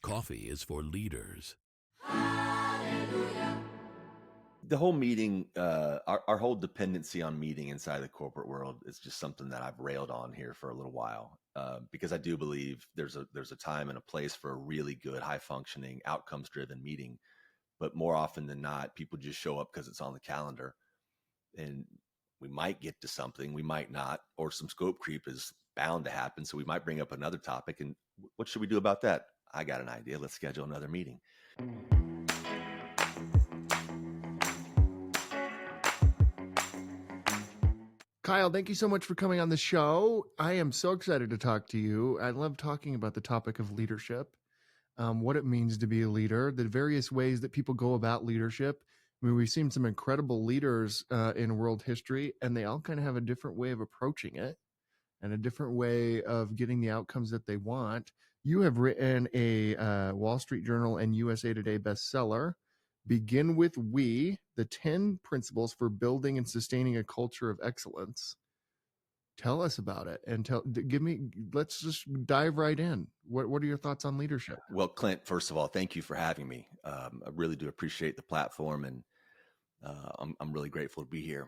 Coffee is for leaders. The whole meeting, our whole dependency on meeting inside the corporate world is just something that I've railed on here for a little while, because I do believe there's a time and a place for a really good, high functioning, outcomes driven meeting. But more often than not, people just show up because it's on the calendar, and we might get to something, we might not, or some scope creep is bound to happen. So we might bring up another topic, and what should we do about that? I got an idea. Let's schedule another meeting. Kyle, thank you so much for coming on the show. I am so excited to talk to you. I love talking about the topic of leadership, what it means to be a leader, the various ways that people go about leadership. I mean, we've seen some incredible leaders in world history, and they all kind of have a different way of approaching it and a different way of getting the outcomes that they want. You have written a Wall Street Journal and USA Today bestseller, Begin with We, the 10 Principles for Building and Sustaining a Culture of Excellence. Tell us about it and let's just dive right in. What are your thoughts on leadership? Well, Clint, first of all, thank you for having me. I really do appreciate the platform, and I'm really grateful to be here.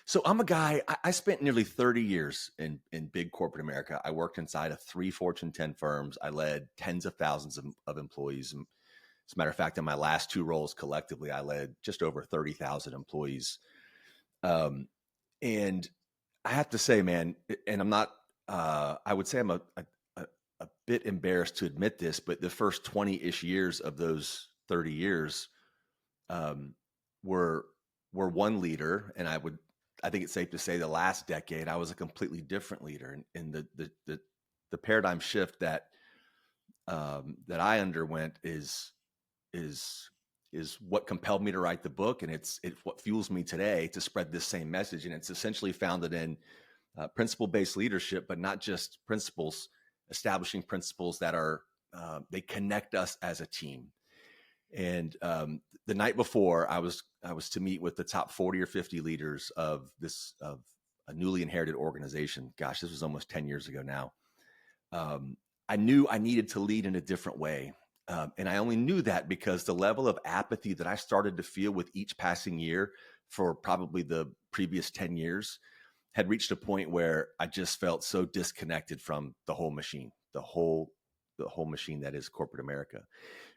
So I'm a guy, I spent nearly 30 years in big corporate America. I worked inside of 3 Fortune 10 firms. I led tens of thousands of employees. As a matter of fact, in my last 2 roles collectively, I led just over 30,000 employees. And I have to say, man, and I'm not, I would say I'm a bit embarrassed to admit this, but the first 20-ish years of those 30 years were one leader. And I think it's safe to say the last decade, I was a completely different leader. And the paradigm shift that I underwent is what compelled me to write the book, and it's what fuels me today to spread this same message. And it's essentially founded in principle-based leadership, but not just principles, establishing principles that are they connect us as a team. And the night before, I was to meet with the top 40 or 50 leaders of a newly inherited organization. Gosh, this was almost 10 years ago now. I knew I needed to lead in a different way. And I only knew that because the level of apathy that I started to feel with each passing year for probably the previous 10 years had reached a point where I just felt so disconnected from the whole machine, the whole machine that is corporate America,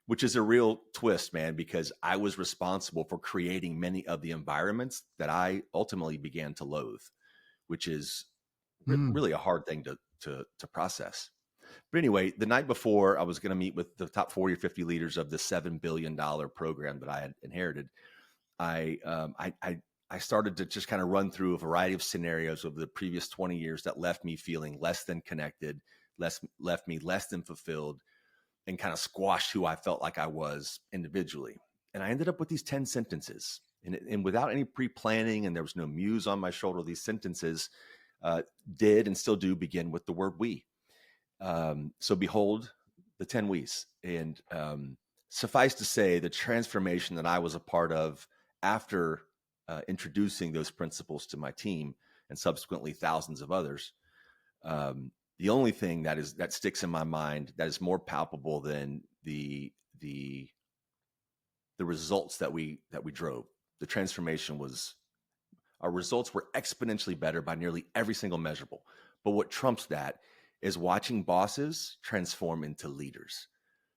which is a real twist, man, because I was responsible for creating many of the environments that I ultimately began to loathe, which is really a hard thing to process. But anyway, the night before, I was going to meet with the top 40 or 50 leaders of the $7 billion program that I had inherited. I started to just kind of run through a variety of scenarios over the previous 20 years that left me feeling less than connected, left me less than fulfilled, and kind of squashed who I felt like I was individually. And I ended up with these 10 sentences. And without any pre-planning, and there was no muse on my shoulder, these sentences did and still do begin with the word we. So behold the 10 we's. And suffice to say, the transformation that I was a part of after introducing those principles to my team and subsequently thousands of others, the only thing that sticks in my mind that is more palpable than the results that we drove. The transformation was, our results were exponentially better by nearly every single measurable. But what trumps that is watching bosses transform into leaders,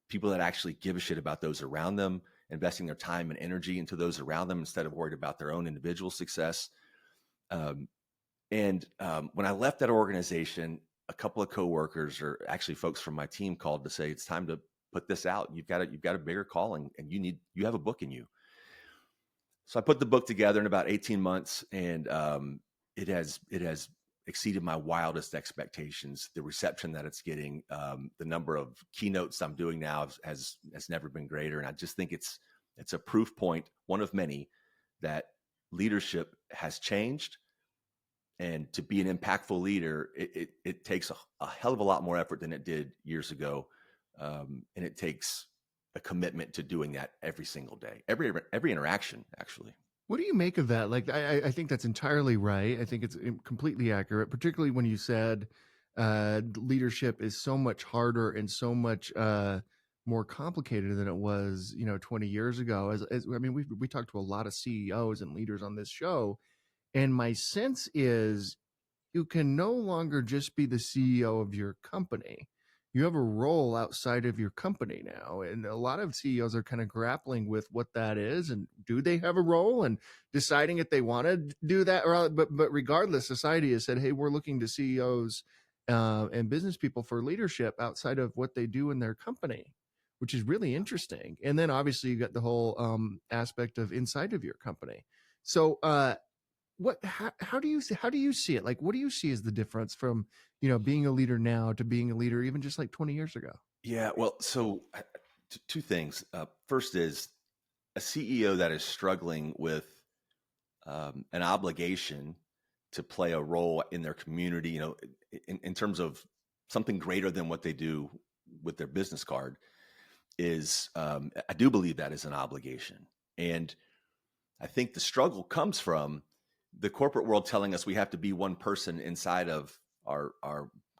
people that actually give a shit about those around them, investing their time and energy into those around them instead of worried about their own individual success. And when I left that organization, a couple of coworkers, or actually folks from my team, called to say, it's time to put this out. You've got a bigger calling, and you have a book in you. So I put the book together in about 18 months, and it has exceeded my wildest expectations. The reception that it's getting, the number of keynotes I'm doing now has never been greater. And I just think it's a proof point, one of many, that leadership has changed. And to be an impactful leader, it takes a hell of a lot more effort than it did years ago. And it takes a commitment to doing that every single day, every interaction, actually. What do you make of that? Like, I think that's entirely right. I think it's completely accurate, particularly when you said leadership is so much harder and so much more complicated than it was, 20 years ago. As I mean, we talked to a lot of CEOs and leaders on this show, and my sense is you can no longer just be the CEO of your company. You have a role outside of your company now. And a lot of CEOs are kind of grappling with what that is and do they have a role and deciding if they want to do that. But regardless, society has said, hey, we're looking to CEOs and business people for leadership outside of what they do in their company, which is really interesting. And then obviously you got the whole aspect of inside of your company. So how do you see it? Like, what do you see as the difference from being a leader now to being a leader even just like 20 years ago? Yeah, well, so two things. First is a CEO that is struggling with an obligation to play a role in their community, in terms of something greater than what they do with their business card is, I do believe that is an obligation. And I think the struggle comes from the corporate world telling us we have to be one person inside of our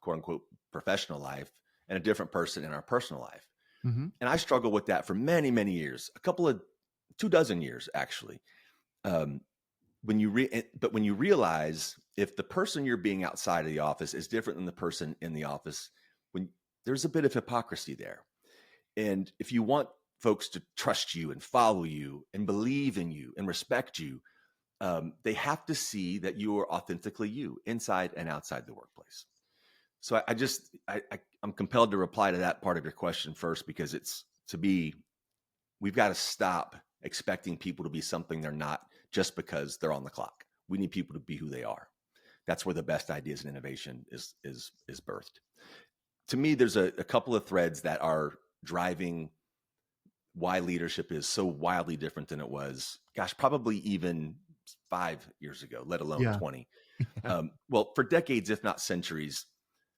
quote unquote professional life and a different person in our personal life. Mm-hmm. And I struggled with that for many, many years, 24 years, actually. When you realize if the person you're being outside of the office is different than the person in the office, when there's a bit of hypocrisy there. And if you want folks to trust you and follow you and believe in you and respect you, they have to see that you are authentically you inside and outside the workplace. So I'm compelled to reply to that part of your question first, because we've got to stop expecting people to be something they're not just because they're on the clock. We need people to be who they are. That's where the best ideas and innovation is birthed. To me, there's a couple of threads that are driving why leadership is so wildly different than it was, probably even 5 years ago, let alone 20. Well, for decades, if not centuries,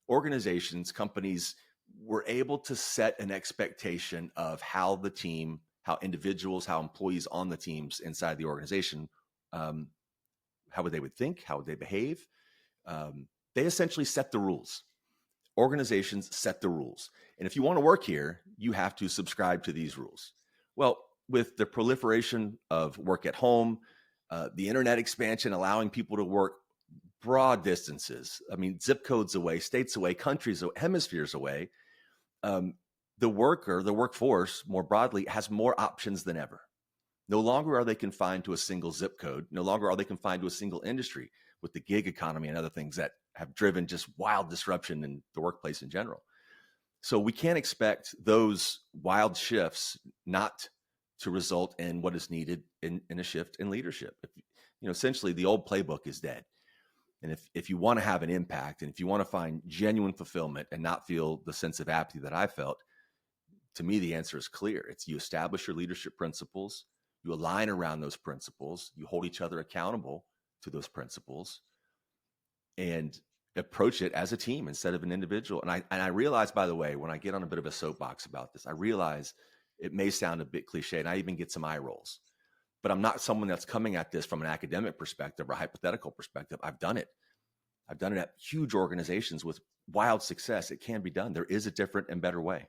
organizations, companies were able to set an expectation of how the team, how individuals, how employees on the teams inside the organization, how they would think, how would they behave. They essentially set the rules. Organizations set the rules. And if you want to work here, you have to subscribe to these rules. Well, with the proliferation of work at home, the internet expansion, allowing people to work broad distances, zip codes away, states away, countries, hemispheres away, the workforce more broadly has more options than ever. No longer are they confined to a single zip code. No longer are they confined to a single industry, with the gig economy and other things that have driven just wild disruption in the workplace in general. So we can't expect those wild shifts not to result in what is needed in a shift in leadership. Essentially the old playbook is dead. And if you want to have an impact, and if you want to find genuine fulfillment and not feel the sense of apathy that I felt, to me, the answer is clear. It's you establish your leadership principles, you align around those principles, you hold each other accountable to those principles, and approach it as a team instead of an individual. And I realize, by the way, when I get on a bit of a soapbox about this, I realize it may sound a bit cliche, and I even get some eye rolls. But I'm not someone that's coming at this from an academic perspective or a hypothetical perspective. I've done it. I've done it at huge organizations with wild success. It can be done. There is a different and better way.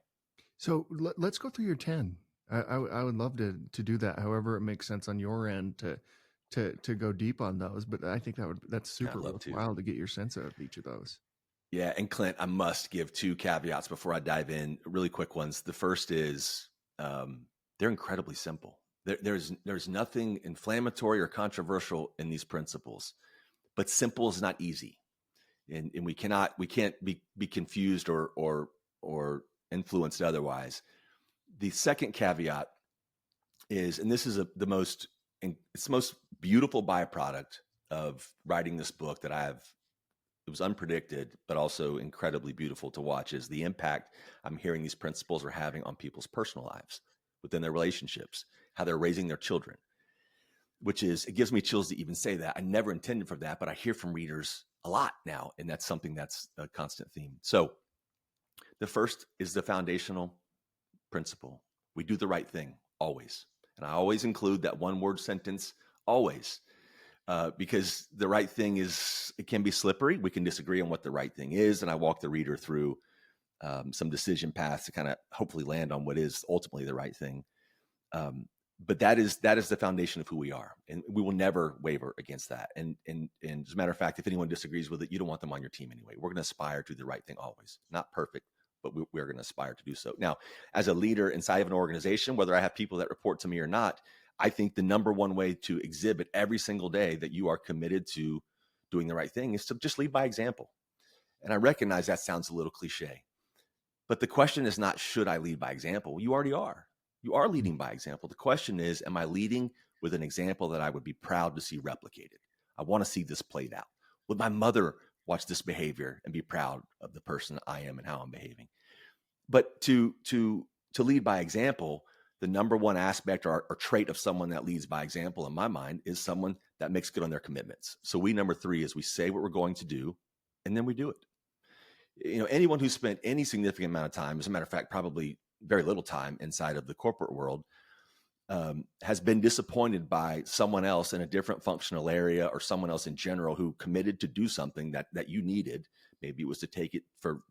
So let's go through your 10. I would love to do that. However, it makes sense on your end to go deep on those. But I think that's super worthwhile to get your sense of each of those. Yeah. And Clint, I must give 2 caveats before I dive in. Really quick ones. The first is they're incredibly simple. There's nothing inflammatory or controversial in these principles, but simple is not easy. And we can't be confused or influenced otherwise. The second caveat is, and this is it's the most beautiful byproduct of writing this book that it was unpredicted, but also incredibly beautiful to watch, is the impact I'm hearing these principles are having on people's personal lives, within their relationships, how they're raising their children, it gives me chills to even say that. I never intended for that, but I hear from readers a lot now, and that's something that's a constant theme. So the first is the foundational principle. We do the right thing always. And I always include that one word sentence, always, because the right thing it can be slippery. We can disagree on what the right thing is. And I walk the reader through some decision paths to kind of hopefully land on what is ultimately the right thing. But that is the foundation of who we are, and we will never waver against that. And as a matter of fact, if anyone disagrees with it, you don't want them on your team anyway. We're going to aspire to do the right thing always. Not perfect, but we're going to aspire to do so. Now, as a leader inside of an organization, whether I have people that report to me or not, I think the number one way to exhibit every single day that you are committed to doing the right thing is to just lead by example. And I recognize that sounds a little cliche, but the question is not, should I lead by example? You already are. You are leading by example. The question is, am I leading with an example that I would be proud to see replicated? I want to see this played out. Would my mother watch this behavior and be proud of the person I am and how I'm behaving? But to lead by example, the number one aspect or trait of someone that leads by example in my mind is someone that makes good on their commitments. So number 3 is we say what we're going to do, and then we do it. Anyone who spent any significant amount of time, as a matter of fact, probably very little time inside of the corporate world, has been disappointed by someone else in a different functional area or someone else in general who committed to do something that you needed. Maybe it was to take it for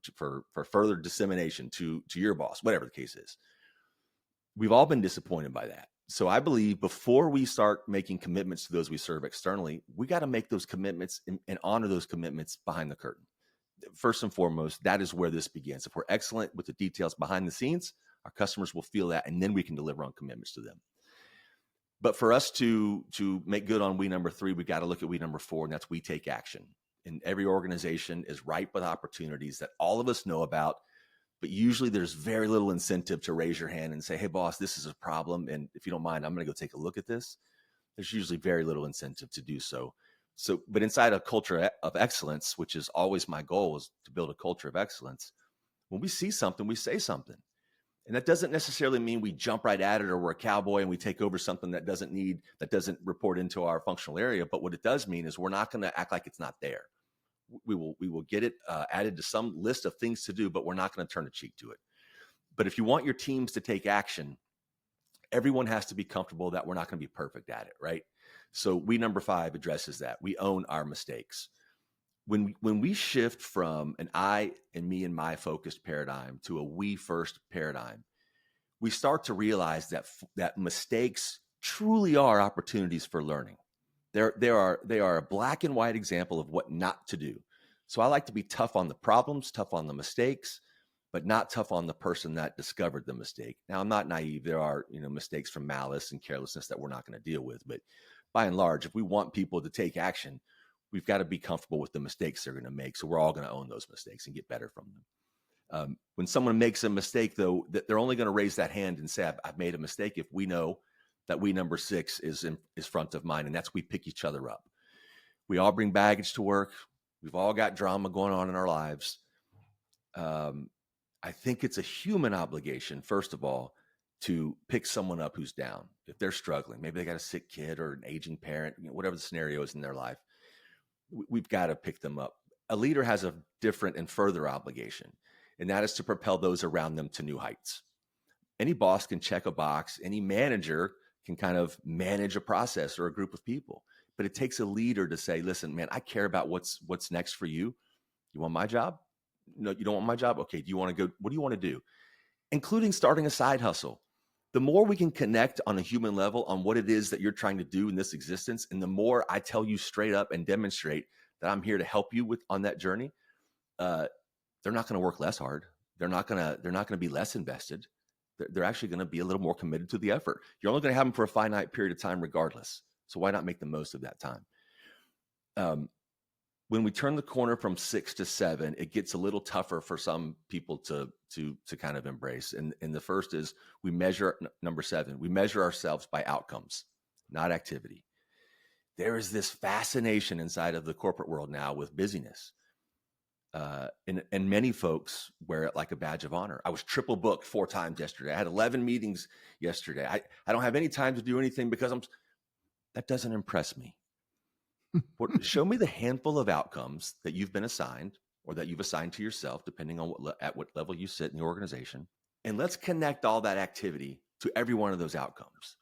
further dissemination to your boss, whatever the case is. We've all been disappointed by that. So I believe before we start making commitments to those we serve externally, we got to make those commitments and honor those commitments behind the curtain. First and foremost, that is where this begins. If we're excellent with the details behind the scenes, our customers will feel that, and then we can deliver on commitments to them. But for us to make good on we number 3, we got to look at we number 4, and that's we take action. And every organization is ripe with opportunities that all of us know about, but usually there's very little incentive to raise your hand and say, hey, boss, this is a problem, and if you don't mind, I'm going to go take a look at this. There's usually very little incentive to do so. But inside a culture of excellence, which is always my goal, is to build a culture of excellence. When we see something, we say something. And that doesn't necessarily mean we jump right at it or we're a cowboy and we take over something that doesn't report into our functional area. But what it does mean is we're not going to act like it's not there. We will get it added to some list of things to do, but we're not going to turn a cheek to it. But if you want your teams to take action, everyone has to be comfortable that we're not going to be perfect at it, right? So we number 5 addresses that. We own our mistakes. When we shift from an I and me and my focused paradigm to a we first paradigm, we start to realize that mistakes truly are opportunities for learning. They are a black and white example of what not to do. So I like to be tough on the problems, tough on the mistakes, but not tough on the person that discovered the mistake. Now, I'm not naive. There are mistakes from malice and carelessness that we're not going to deal with. But by and large, if we want people to take action, we've got to be comfortable with the mistakes they're going to make. So we're all going to own those mistakes and get better from them. When someone makes a mistake, though, that they're only going to raise that hand and say, I've made a mistake if we know that we number 6 is front of mind, and that's we pick each other up. We all bring baggage to work. We've all got drama going on in our lives. I think it's a human obligation, first of all, to pick someone up who's down. If they're struggling, maybe they got a sick kid or an aging parent, whatever the scenario is in their life, we've got to pick them up. A leader has a different and further obligation, and that is to propel those around them to new heights. Any boss can check a box. Any manager can kind of manage a process or a group of people. But it takes a leader to say, listen, man, I care about what's next for you. You want my job? No, you don't want my job? Okay, do you want to go? What do you want to do? Including starting a side hustle. The more we can connect on a human level on what it is that you're trying to do in this existence, and the more I tell you straight up and demonstrate that I'm here to help you on that journey, they're not going to work less hard. They're not going to be less invested. They're actually going to be a little more committed to the effort. You're only going to have them for a finite period of time regardless. So why not make the most of that time? When we turn the corner from 6 to 7, it gets a little tougher for some people to kind of embrace. And the first is we measure, number 7, we measure ourselves by outcomes, not activity. There is this fascination inside of the corporate world now with busyness. And many folks wear it like a badge of honor. I was triple booked 4 times yesterday. I had 11 meetings yesterday. I don't have any time to do anything because that doesn't impress me. Show me the handful of outcomes that you've been assigned or that you've assigned to yourself, depending on at what level you sit in the organization. And let's connect all that activity to every one of those outcomes.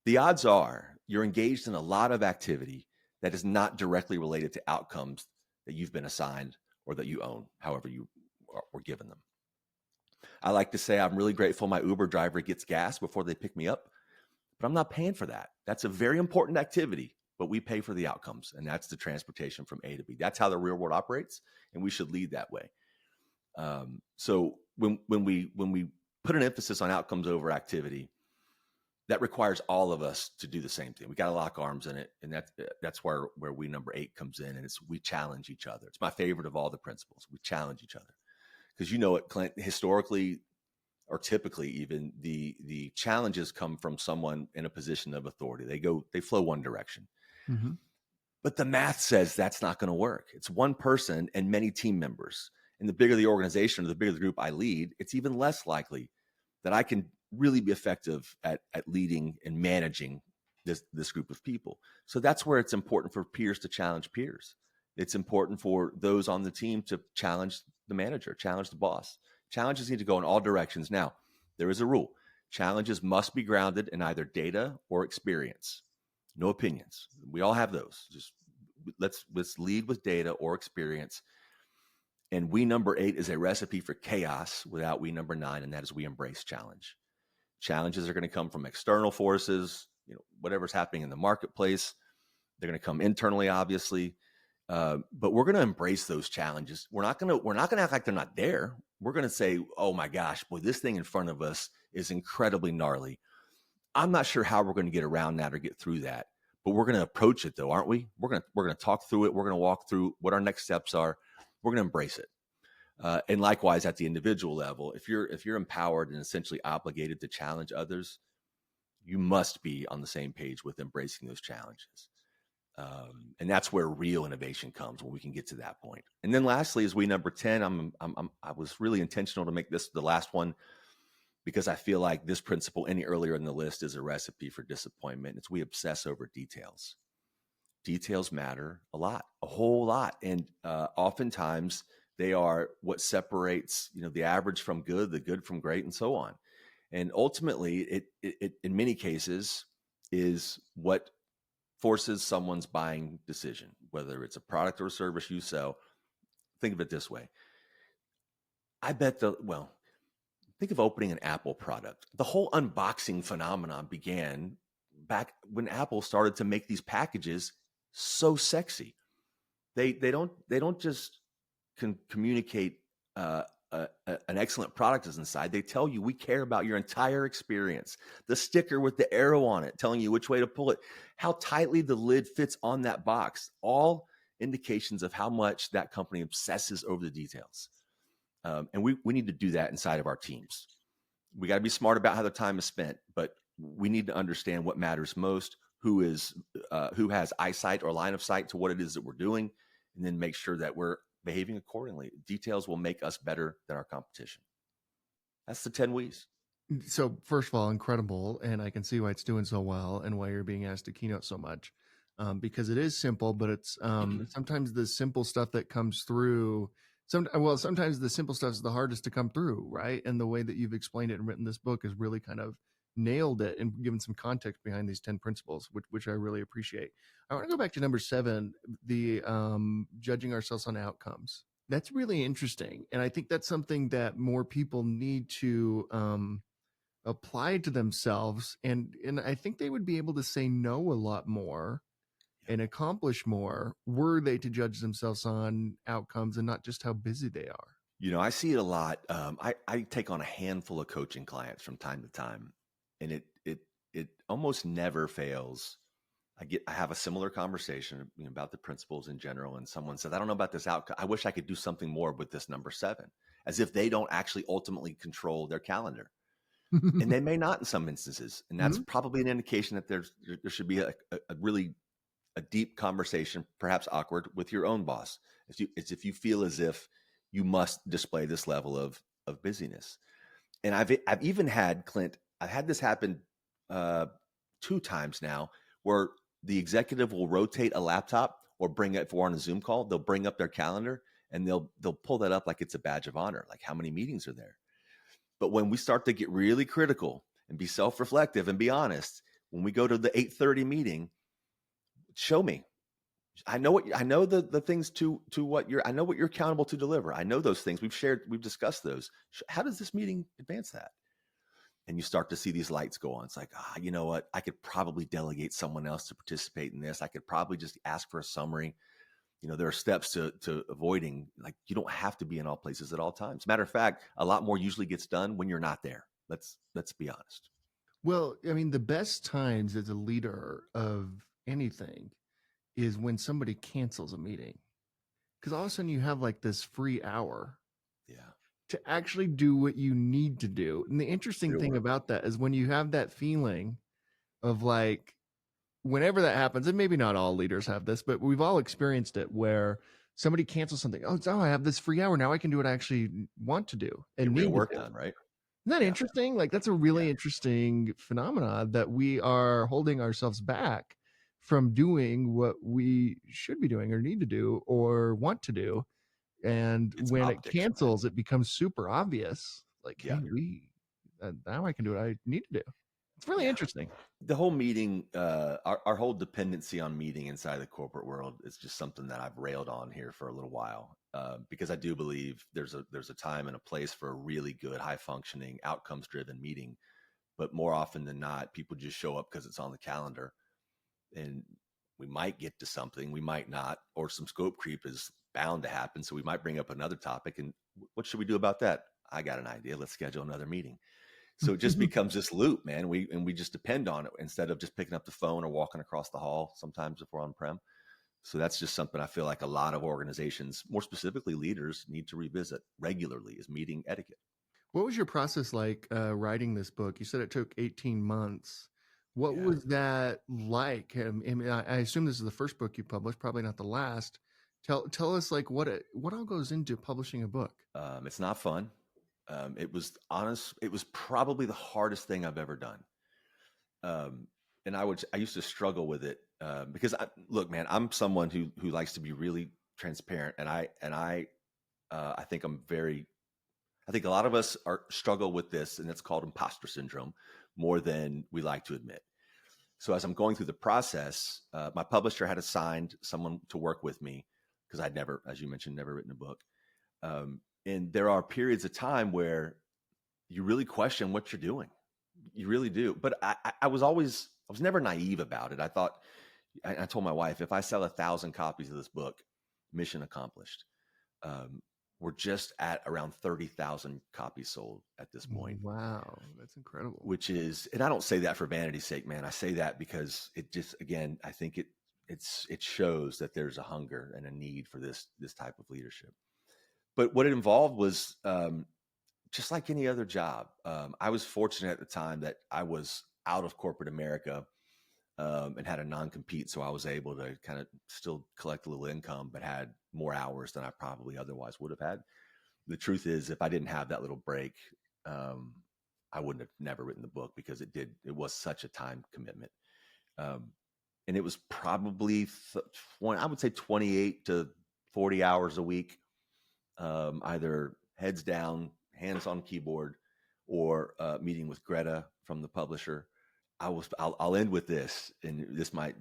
The odds are you're engaged in a lot of activity that is not directly related to outcomes that you've been assigned or that you own, however you were given them. I like to say I'm really grateful my Uber driver gets gas before they pick me up, but I'm not paying for that. That's a very important activity, but we pay for the outcomes, and that's the transportation from A to B. That's how the real world operates, and we should lead that way. So when we put an emphasis on outcomes over activity, that requires all of us to do the same thing. We got to lock arms in it, and that's where we number 8 comes in, and we challenge each other. It's my favorite of all the principles. We challenge each other because you know what, Clint, historically or typically even the challenges come from someone in a position of authority. They flow one direction. Mm-hmm. But the math says that's not going to work. It's one person and many team members. And the bigger the organization or the bigger the group I lead, it's even less likely that I can really be effective at leading and managing this group of people. So that's where it's important for peers to challenge peers. It's important for those on the team to challenge the manager, challenge the boss. Challenges need to go in all directions. Now, there is a rule. Challenges must be grounded in either data or experience. No opinions. We all have those. Just let's lead with data or experience. And we number 8 is a recipe for chaos without we number 9, and that is we embrace challenge. Challenges are going to come from external forces, whatever's happening in the marketplace. They're going to come internally, obviously, but we're going to embrace those challenges. We're not going to act like they're not there. We're going to say, "Oh my gosh, boy, this thing in front of us is incredibly gnarly. I'm not sure how we're going to get around that or get through that, but we're going to approach it, though, aren't we? We're going to talk through it. We're going to walk through what our next steps are. We're going to embrace it." And likewise, at the individual level, if you're empowered and essentially obligated to challenge others, you must be on the same page with embracing those challenges. And that's where real innovation comes, when we can get to that point. And then lastly, as we number 10, I was really intentional to make this the last one because I feel like this principle any earlier in the list is a recipe for disappointment. It's we obsess over details. Details matter a lot, a whole lot. And oftentimes they are what separates, the average from good, the good from great, and so on. And ultimately, it in many cases is what forces someone's buying decision, whether it's a product or a service you sell. Think of it this way. Think of opening an Apple product. The whole unboxing phenomenon began back when Apple started to make these packages so sexy. They don't just communicate an excellent product is inside. They tell you we care about your entire experience. The sticker with the arrow on it telling you which way to pull it, how tightly the lid fits on that box, all indications of how much that company obsesses over the details. And we need to do that inside of our teams. We got to be smart about how the time is spent, but we need to understand what matters most, who has eyesight or line of sight to what it is that we're doing, and then make sure that we're behaving accordingly. Details will make us better than our competition. That's the 10 W's. So first of all, incredible. And I can see why it's doing so well and why you're being asked to keynote so much, because it is simple, but it's sometimes the simple stuff that comes through. Sometimes the simple stuff is the hardest to come through, right? And the way that you've explained it and written this book has really kind of nailed it and given some context behind these 10 principles, which I really appreciate. I want to go back to number 7, the judging ourselves on outcomes. That's really interesting. And I think that's something that more people need to apply to themselves. And I think they would be able to say no a lot more and accomplish more were they to judge themselves on outcomes and not just how busy they are. I see it a lot. I take on a handful of coaching clients from time to time, and it almost never fails. I have a similar conversation about the principles in general, and someone says, "I don't know about this outcome. I wish I could do something more with this number 7," as if they don't actually ultimately control their calendar. And they may not in some instances, and that's probably an indication that there should be a really deep conversation, perhaps awkward, with your own boss. If you feel as if you must display this level of busyness. And I've even had, Clint, I've had this happen 2 times now, where the executive will rotate a laptop or bring it, if we're on a Zoom call, they'll bring up their calendar and they'll pull that up like it's a badge of honor, like how many meetings are there. But when we start to get really critical and be self-reflective and be honest, when we go to the 8:30 meeting, show me I know the things to what I know what you're accountable to deliver. I know those things we've discussed those. How does this meeting advance that? And you start to see these lights go on. It's like, you know what? I could probably delegate someone else to participate in this. I could probably just ask for a summary. There are steps to avoiding, like, you don't have to be in all places at all times. Matter of fact, a lot more usually gets done when you're not there. Let's be honest. Well, I mean, the best times as a leader of anything is when somebody cancels a meeting, because all of a sudden you have like this free hour Yeah. to actually do what you need to do. And the interesting Real thing work. about that is when you have that feeling of like, whenever that happens, and maybe not all leaders have this, but we've all experienced it where somebody cancels something. Oh, I have this free hour. Now I can do what I actually want to do and Get real need to work do. done, right? Isn't that Yeah. interesting? Like, that's a really interesting phenomenon that we are holding ourselves back from doing what we should be doing or need to do or want to do. And It's when it optics, man. cancels, it becomes super obvious. Like, Yeah. hey, now I can do what I need to do. It's really Yeah. interesting. The whole meeting, our whole dependency on meeting inside the corporate world is just something that I've railed on here for a little while, because I do believe there's a time and a place for a really good, high functioning, outcomes driven meeting. But more often than not, people just show up because it's on the calendar, and we might get to something, we might not, or some scope creep is bound to happen. So we might bring up another topic, and what should we do about that? I got an idea. Let's schedule another meeting. So it just becomes this loop, man. We just depend on it instead of just picking up the phone or walking across the hall sometimes if we're on prem. So that's just something I feel like a lot of organizations, more specifically leaders, need to revisit regularly, is meeting etiquette. What was your process like writing this book? You said it took 18 months. What Yeah. was that like? I assume this is the first book you published, probably not the last. Tell us like what all goes into publishing a book. It's not fun. It was honest. It was probably the hardest thing I've ever done. And I used to struggle with it because look, man, I'm someone who likes to be really transparent, and I think I think a lot of us struggle with this, and it's called imposter syndrome more than we like to admit. So as I'm going through the process, my publisher had assigned someone to work with me because I'd never, as you mentioned, never written a book. And there are periods of time where you really question what you're doing. You really do. But I was never naive about it. I thought, I told my wife, if I sell 1,000 copies of this book, mission accomplished. We're just at around 30,000 copies sold at this point. Wow, that's incredible. Which is, and I don't say that for vanity's sake, man. I say that because it just, again, I think it shows that there's a hunger and a need for this type of leadership. But what it involved was just like any other job. I was fortunate at the time that I was out of corporate America and had a non-compete, so I was able to kind of still collect a little income, but had more hours than I probably otherwise would have had. The truth is, if I didn't have that little break, I wouldn't have never written the book because it was such a time commitment. And it was probably, I would say 28 to 40 hours a week, either heads down, hands on keyboard, or meeting with Greta from the publisher. I'll end with this, and this might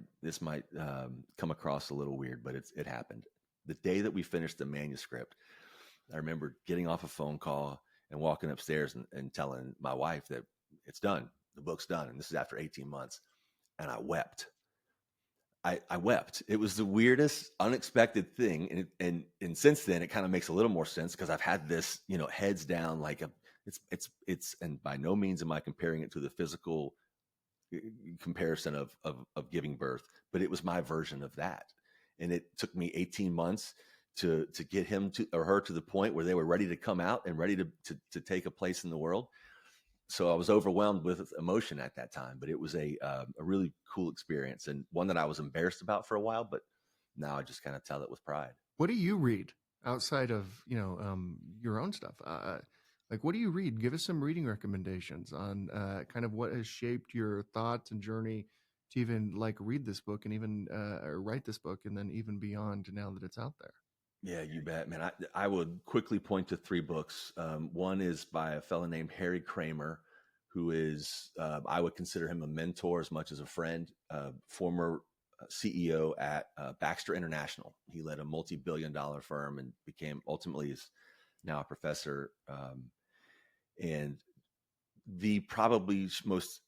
come across a little weird, but it happened. The day that we finished the manuscript, I remember getting off a phone call and walking upstairs and telling my wife that it's done, the book's done, and this is after 18 months, and I wept. I wept. It was the weirdest, unexpected thing, and since then it kind of makes a little more sense because I've had this, heads down, like it's, and by no means am I comparing it to the physical comparison of giving birth, but it was my version of that, and it took me 18 months to get him to or her to the point where they were ready to come out and ready to take a place in the world. So I was overwhelmed with emotion at that time, but it was a really cool experience, and one that I was embarrassed about for a while, but now I just kind of tell it with pride. What do you read outside of your own stuff? Like, what do you read? Give us some reading recommendations on kind of what has shaped your thoughts and journey to even like read this book and even write this book, and then even beyond now that it's out there. Yeah, you bet, man. I would quickly point to 3 books. One is by a fellow named Harry Kramer, who is, I would consider him a mentor as much as a friend, former CEO at Baxter International. He led a multi-billion-dollar firm and became ultimately is now a professor. And the probably most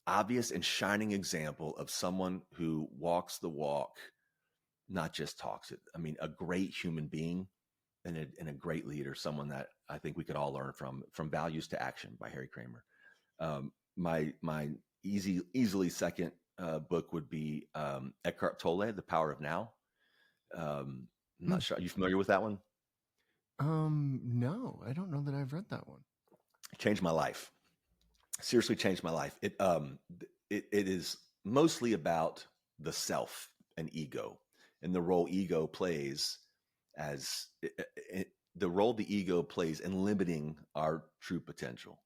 obvious and shining example of someone who walks the walk, not just talks it. I mean, a great human being and a great leader, someone that I think we could all learn from Values to Action by Harry Kramer. My easily second book would be Eckhart Tolle, The Power of Now. I'm not sure. Are you familiar with that one? No, I don't know that I've read that one. It changed my life. Seriously changed my life. It is mostly about the self and ego and the role ego plays as the role the ego plays in limiting our true potential.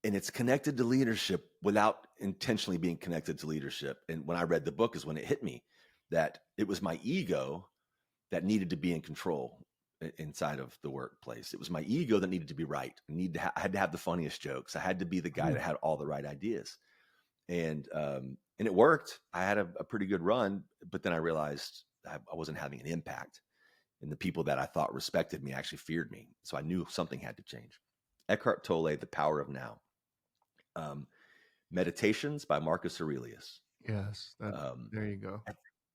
And it's connected to leadership without intentionally being connected to leadership. And when I read the book is when it hit me that it was my ego that needed to be in control inside of the workplace. It was my ego that needed to be right. I had to have the funniest jokes. I had to be the guy that had all the right ideas. And it worked. I had a pretty good run, but then I realized I wasn't having an impact. And the people that I thought respected me actually feared me. So I knew something had to change. Eckhart Tolle, The Power of Now. Meditations by Marcus Aurelius. Yes, there you go.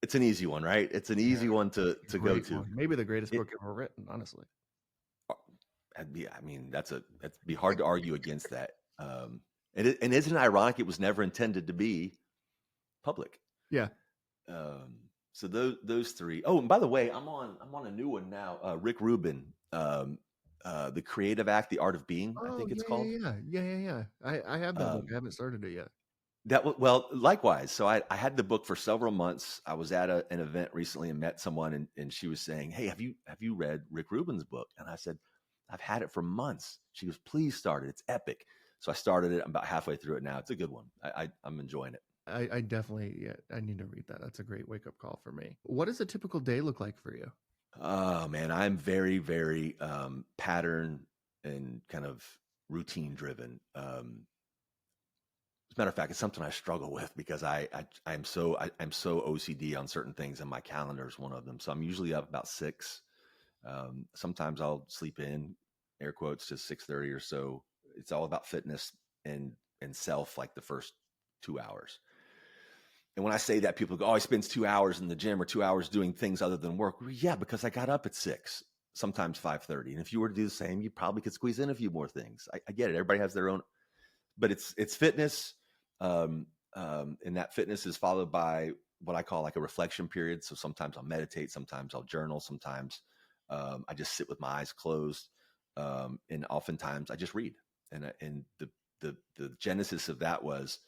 It's an easy one, right? It's an easy one to go to. One. Maybe the greatest book ever written, honestly. That'd be hard to argue against that. And isn't it ironic? It was never intended to be public. Yeah. So those three. Oh, and by the way, I'm on a new one now. Rick Rubin, The Creative Act, The Art of Being. I think it's called. Yeah. I have that book. I haven't started it yet. Likewise. So I had the book for several months. I was at an event recently and met someone, and she was saying, "Hey, have you read Rick Rubin's book?" And I said, "I've had it for months." She goes, "Please start it. It's epic." So I started it. I'm about halfway through it now. It's a good one. I'm enjoying it. I definitely, I need to read that. That's a great wake up call for me. What does a typical day look like for you? Oh man, I'm very, very pattern and kind of routine driven. As a matter of fact, it's something I struggle with because I'm so OCD on certain things, and my calendar is one of them. So I'm usually up about 6. Sometimes I'll sleep in, air quotes, to 6:30 or so. It's all about fitness and self, like the first 2 hours. And when I say that, people go, "Oh, he spends 2 hours in the gym or 2 hours doing things other than work." Well, yeah, because I got up at 6, sometimes 5:30. And if you were to do the same, you probably could squeeze in a few more things. I get it. Everybody has their own, but it's fitness. And that fitness is followed by what I call like a reflection period. So sometimes I'll meditate, sometimes I'll journal, sometimes I just sit with my eyes closed, and oftentimes I just read. And the genesis of that was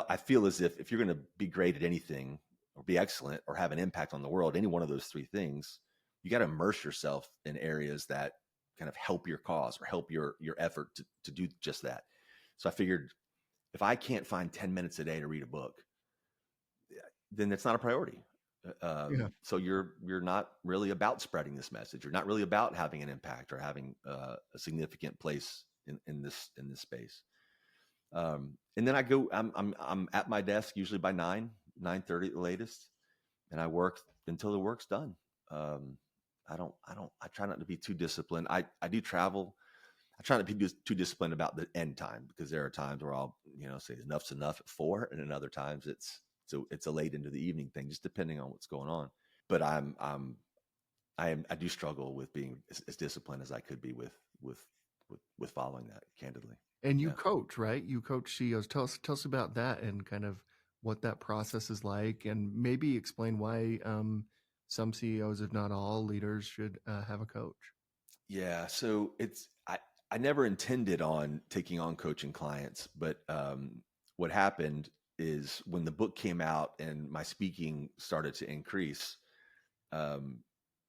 I feel as if you're going to be great at anything or be excellent or have an impact on the world, any one of those 3 things, you got to immerse yourself in areas that kind of help your cause or help your effort to do just that. So I figured if I can't find 10 minutes a day to read a book, then it's not a priority. So you're not really about spreading this message. You're not really about having an impact or having a significant place in this space. And then I'm at my desk usually by 9:30 at the latest, and I work until the work's done. I try not to be too disciplined. I do travel. I try not to be too disciplined about the end time, because there are times where I'll, say enough's enough at 4, and then other times it's a late into the evening thing, just depending on what's going on. But I do struggle with being as disciplined as I could be with following that, candidly. And you coach, right? You coach CEOs. Tell us about that and kind of what that process is like, and maybe explain why some CEOs, if not all leaders, should have a coach. Yeah. So I never intended on taking on coaching clients, but what happened is when the book came out and my speaking started to increase,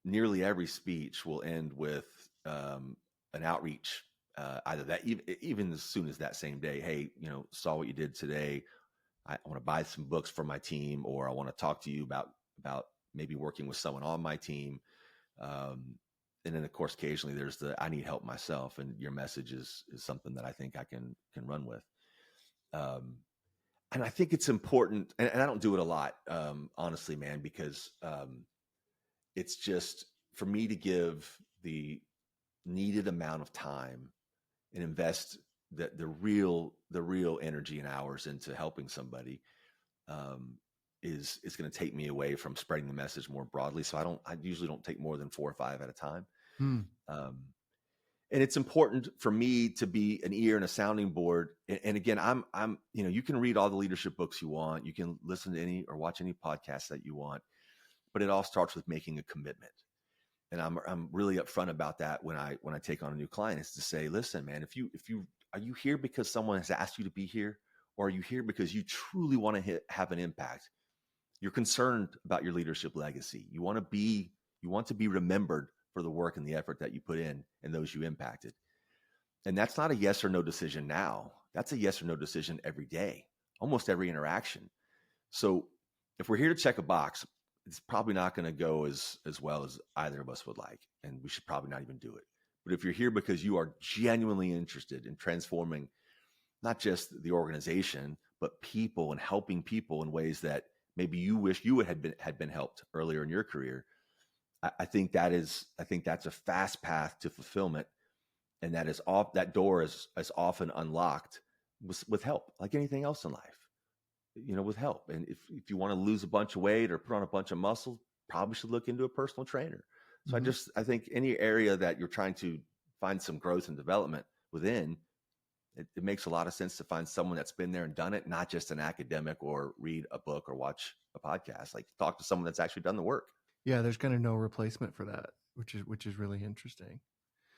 nearly every speech will end with an outreach. Either that, even as soon as that same day, "Hey, saw what you did today. I want to buy some books for my team," or "I want to talk to you about maybe working with someone on my team." And then, of course, occasionally there's "I need help myself," and your message is something that I think I can run with. And I think it's important, and I don't do it a lot, honestly, man, because it's just for me to give the needed amount of time and invest the real energy and hours into helping somebody um, is going to take me away from spreading the message more broadly. So I usually don't take more than 4 or 5 at a time. Hmm. Um, and it's important for me to be an ear and a sounding board. And again, I'm, you can read all the leadership books you want. You can listen to any or watch any podcasts that you want, but it all starts with making a commitment. And I'm really upfront about that when I take on a new client, is to say, listen, man, if you are you here because someone has asked you to be here, or are you here because you truly want to have an impact? You're concerned about your leadership legacy. You want to be remembered for the work and the effort that you put in and those you impacted. And that's not a yes or no decision now. That's a yes or no decision every day, almost every interaction. So if we're here to check a box, it's probably not going to go as well as either of us would like, and we should probably not even do it. But if you're here because you are genuinely interested in transforming not just the organization, but people, and helping people in ways that maybe you wish you had been helped earlier in your career, I think that's a fast path to fulfillment, and that door is often unlocked with help, like anything else in life. With help. And if you want to lose a bunch of weight or put on a bunch of muscle, probably should look into a personal trainer. So Mhm. I think any area that you're trying to find some growth and development within, it makes a lot of sense to find someone that's been there and done it, not just an academic or read a book or watch a podcast. Like, talk to someone that's actually done the work. Yeah, there's kind of no replacement for that, which is really interesting.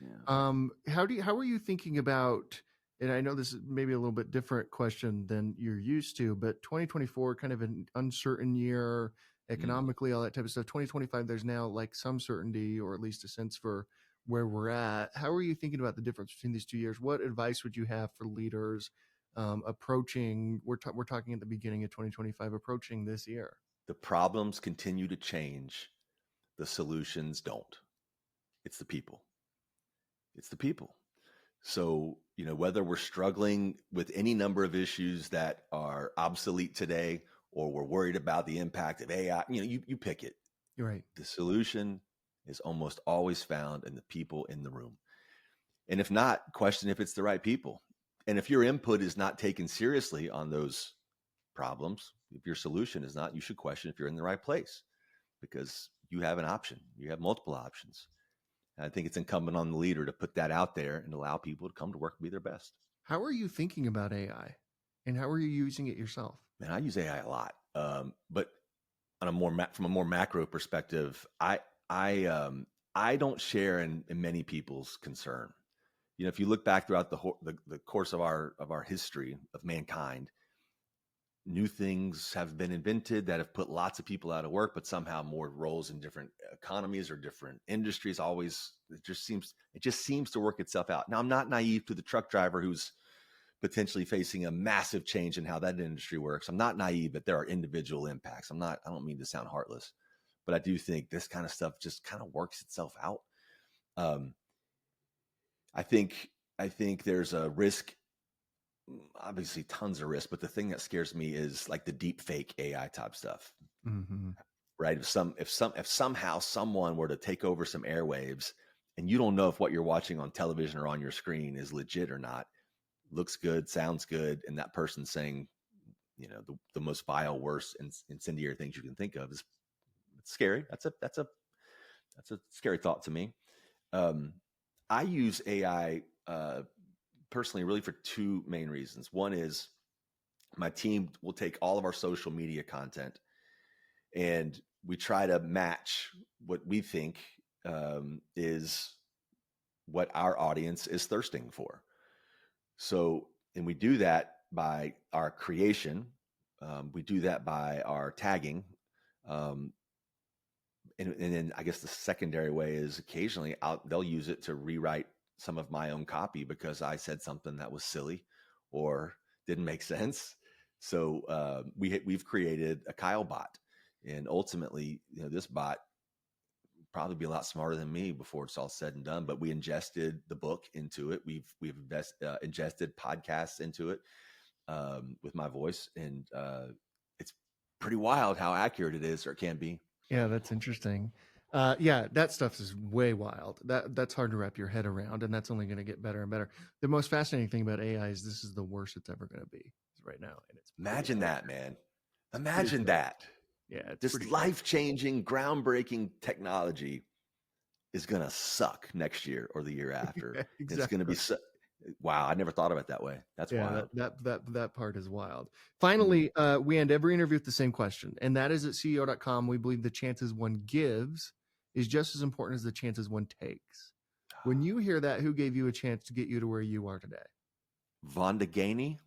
Yeah. How are you thinking about, and I know this is maybe a little bit different question than you're used to, but 2024, kind of an uncertain year economically, all that type of stuff. 2025, there's now like some certainty, or at least a sense for where we're at. How are you thinking about the difference between these 2 years? What advice would you have for leaders approaching? We're talking at the beginning of 2025, approaching this year. The problems continue to change. The solutions don't. It's the people. It's the people. So, whether we're struggling with any number of issues that are obsolete today, or we're worried about the impact of AI, you pick it. You're right. The solution is almost always found in the people in the room. And if not, question if it's the right people. And if your input is not taken seriously on those problems, if your solution is not, you should question if you're in the right place, because you have an option. You have multiple options. I think it's incumbent on the leader to put that out there and allow people to come to work and be their best. How are you thinking about AI, and how are you using it yourself? Man, I use AI a lot, but on from a more macro perspective, I don't share in many people's concern. If you look back throughout the course of our history of mankind, new things have been invented that have put lots of people out of work, but somehow more roles in different economies or different industries. Always, it just seems to work itself out. Now, I'm not naive to the truck driver who's potentially facing a massive change in how that industry works. I'm not naive that there are individual impacts. I don't mean to sound heartless, but I do think this kind of stuff just kind of works itself out. I think there's a risk, obviously tons of risk, but the thing that scares me is like the deep fake AI type stuff. Mm-hmm. Right? If somehow someone were to take over some airwaves, and you don't know if what you're watching on television or on your screen is legit or not, looks good, sounds good, and that person's saying, the most vile, worst, and incendiary things you can think of, it's scary. That's a scary thought to me. I use AI personally, really, for two main reasons. One is my team will take all of our social media content, and we try to match what we think is what our audience is thirsting for. So, and we do that by our creation. We do that by our tagging. And then I guess the secondary way is occasionally they'll use it to rewrite some of my own copy because I said something that was silly or didn't make sense. So we've created a Kyle bot, and ultimately, this bot probably be a lot smarter than me before it's all said and done. But we ingested the book into it. We've ingested podcasts into it. with my voice, and it's pretty wild how accurate it is, or it can be. Yeah, that's interesting. Yeah, that stuff is way wild. That's hard to wrap your head around, and that's only going to get better and better. The most fascinating thing about AI is this is the worst it's ever going to be right now, and it's Imagine that, man. pretty Imagine crazy. that. Yeah, it's This pretty crazy. life-changing, groundbreaking technology is going to suck next year or the year after. Yeah, It's going to be wow. I never thought of it that way. That's Yeah, wild. that part is wild. Finally, we end every interview with the same question, and that is at CEO.com. We believe the chances one gives is just as important as the chances one takes. When you hear that, who gave you a chance to get you to where you are today? Vonda Gainey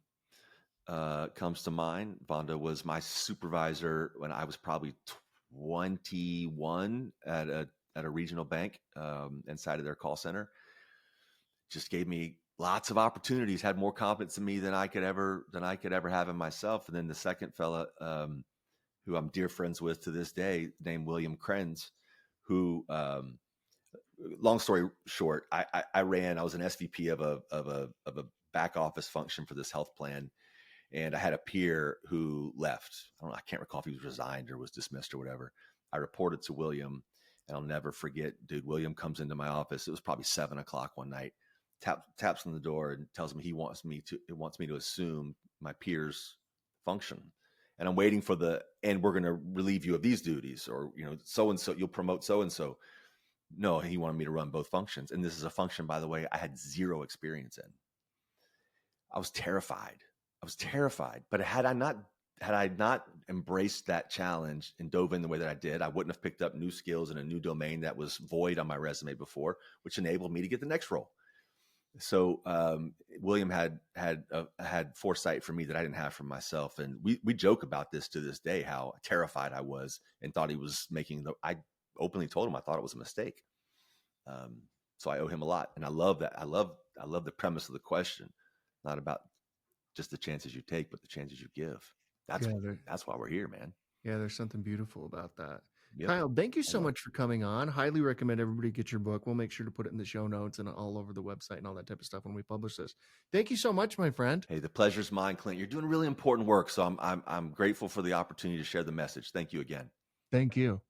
comes to mind. Vonda was my supervisor when I was probably 21 at a regional bank inside of their call center. Just gave me lots of opportunities, had more confidence in me than I could ever have in myself. And then the second fella, who I'm dear friends with to this day, named William Krenz, who, long story short, I was an SVP of a back office function for this health plan. And I had a peer who left. I can't recall if he was resigned or was dismissed or whatever. I reported to William, and I'll never forget, dude, William comes into my office. It was probably 7:00 one night, taps on the door and tells me he wants me to assume my peer's function. And I'm waiting for and we're going to relieve you of these duties, or, so-and-so, you'll promote so-and-so. No, he wanted me to run both functions. And this is a function, by the way, I had zero experience in. I was terrified. But had I not embraced that challenge and dove in the way that I did, I wouldn't have picked up new skills in a new domain that was void on my resume before, which enabled me to get the next role. So William had foresight for me that I didn't have for myself, and we joke about this to this day, how terrified I was and thought he was I openly told him I thought it was a mistake. So I owe him a lot, and I love that. I love the premise of the question, not about just the chances you take, but the chances you give. That's why we're here, man. Yeah, there's something beautiful about that. Yep. Kyle, thank you so much for coming on. Highly recommend everybody get your book. We'll make sure to put it in the show notes and all over the website and all that type of stuff when we publish this. Thank you so much, my friend. Hey, the pleasure's mine, Clint. You're doing really important work, so I'm grateful for the opportunity to share the message. Thank you again. Thank you.